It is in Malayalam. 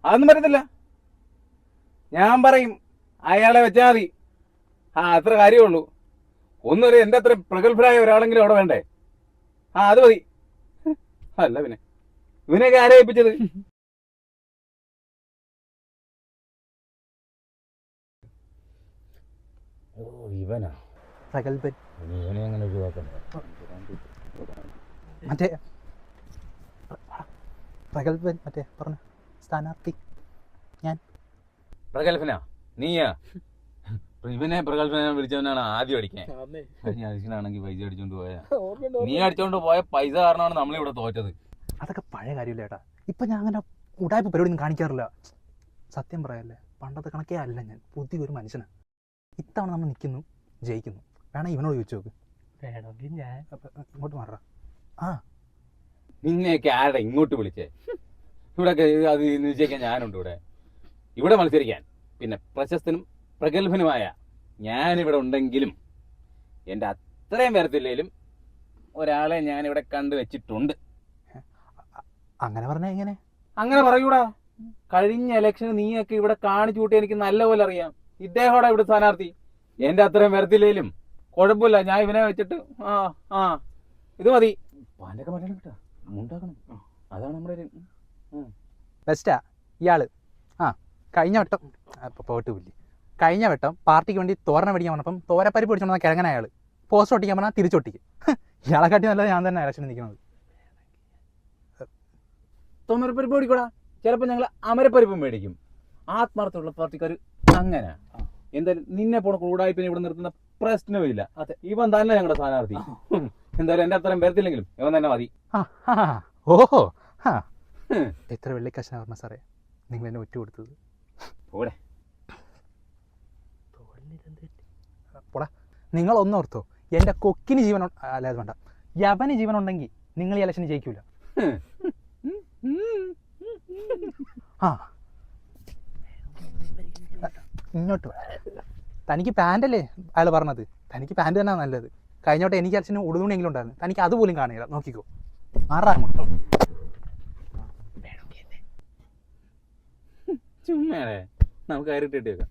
അതൊന്നും പറ്റത്തില്ല. ഞാൻ പറയും അയാളെ വെച്ചാൽ മതി. അത്ര കാര്യമുള്ളൂ. ഒന്നൊരു എൻ്റെ അത്ര പ്രഗത്ഭരായ ഒരാളെങ്കിലും അവിടെ വേണ്ടേ? അത് മതി. അല്ല പിന്നെ ഇവനെയൊക്കെ ആരെ ഏൽപ്പിച്ചത്? ഓ ഇവനാ പ്രഗത്ഭൻ. ഇവനെ അങ്ങനെ ഒഴിവാക്കണ്ട. മറ്റേ പ്രഗത്ഭൻ മറ്റേ പറഞ്ഞ സ്ഥാനാർത്ഥി ഞാൻ. പ്രഗത്ഭനാ നീയാ? ഇവനെ പ്രഗത്ഭനെ വിളിച്ചവനാണ് ആദ്യം അടിക്കാൻ. അടിക്കനാണെങ്കിൽ പൈസ അടിച്ചോണ്ട് പോയാ. നീ അടിച്ചോണ്ട് പോയ പൈസ കാരണമാണ് നമ്മളിവിടെ തോറ്റത്. അതൊക്കെ പഴയ കാര്യമില്ല ചേട്ടാ. ഇപ്പൊ ഞാൻ അങ്ങനെ ഉടായ്പ പരിപാടിയൊന്നും കാണിക്കാറില്ല. സത്യം പറയല്ലേ, പണ്ടത്തെ കണക്കേ അല്ല ഞാൻ. പുതിയൊരു മനുഷ്യനാണ്. ഇത്തവണ നമ്മൾ നിൽക്കുന്നു, ജയിക്കുന്നു. വേണം ഇവനോട് ചോദിച്ചു നോക്ക്. വേണമെങ്കിൽ ഞാൻ ഇങ്ങോട്ട് മാറാ. നിന്നെയൊക്കെ ആരുടെ ഇങ്ങോട്ട് വിളിച്ചേ? ഇവിടെ അത് നിശ്ചയിക്കാൻ ഞാനുണ്ട് ഇവിടെ മത്സരിക്കാൻ. പിന്നെ പ്രശസ്തനും പ്രഗത്ഭനുമായ ഞാനിവിടെ ഉണ്ടെങ്കിലും എൻ്റെ അത്രയും വരത്തില്ലേലും ഒരാളെ ഞാനിവിടെ കണ്ടുവച്ചിട്ടുണ്ട്. അങ്ങനെ പറഞ്ഞാൽ എങ്ങനെ? അങ്ങനെ പറയൂടാ. കഴിഞ്ഞ ഇലക്ഷന് നീയൊക്കെ ഇവിടെ കാണിച്ചു കൂട്ടി എനിക്ക് നല്ലപോലെ അറിയാം. ഇദ്ദേഹോടെ ഇവിടെ സ്ഥാനാർത്ഥി. എൻ്റെ അത്രയും വരത്തില്ലേലും കുഴപ്പമില്ല, ഞാൻ ഇവനെ വെച്ചിട്ട് ഇത് മതി. പാൻ്റെയൊക്കെ മറ്റേ കിട്ടാ ഉണ്ടാക്കണം. അതാണ് നമ്മുടെ ബെസ്റ്റാ ഇയാള്. കഴിഞ്ഞ വട്ടം പോട്ട് പുല്ലി. കഴിഞ്ഞ വട്ടം പാർട്ടിക്ക് വേണ്ടി തോരണ മേടിക്കാൻ പറഞ്ഞപ്പം തോരപ്പരിപ്പ് പിടിച്ചോണ്ടാ കിഴങ്ങന അയാൾ. പോസ്റ്റ് ഒട്ടിക്കാൻ പറഞ്ഞാൽ തിരിച്ചൊട്ടിക്കും. ഇയാളെ കാട്ടി നല്ലത് ഞാൻ തന്നെ ഇലക്ഷന് നിൽക്കുന്നത്. തോമരപ്പരിപ്പ് മേടിക്കൂടാ. ചിലപ്പോൾ ഞങ്ങൾ അമരപ്പരിപ്പും മേടിക്കും. ആത്മാർത്ഥമുള്ള പാർട്ടിക്കാർ അങ്ങനെ. എന്തായാലും നിന്നെ പോണ കൂടായ്പിനെ ഇവിടെ നിർത്തുന്ന പ്രശ്നമില്ല. ഇവൻ തന്നെ ഞങ്ങളുടെ സ്ഥാനാർത്ഥി. എന്തായാലും എൻ്റെ അത്രയും വരത്തില്ലെങ്കിലും ഇവൻ തന്നെ മതി. ഓഹോ, എത്ര വെള്ളിക്കാശനാ പറഞ്ഞ സാറേ നിങ്ങൾ എന്നെ ഒറ്റ കൊടുത്തത്. പോടാ. നിങ്ങൾ ഒന്നോർത്തോ, എൻ്റെ കൊക്കിന് ജീവൻ അല്ല അത് വേണ്ട, യവന് ജീവൻ ഉണ്ടെങ്കിൽ നിങ്ങൾ ഈ ഇലക്ഷന് ജയിക്കൂല. ഇങ്ങോട്ട് തനിക്ക് പാൻ്റല്ലേ അയാൾ പറഞ്ഞത്? തനിക്ക് പാൻറ് തന്നെ നല്ലത്. കഴിഞ്ഞോട്ടെ എനിക്ക് ഇലക്ഷന് ഉടുതുണിയെങ്കിലും ഉണ്ടായിരുന്നു. തനിക്ക് അതുപോലും കാണില്ല. നോക്കിക്കോ. ചുമ്മാ നമുക്ക് കയറിട്ടിട്ട് വെക്കാം.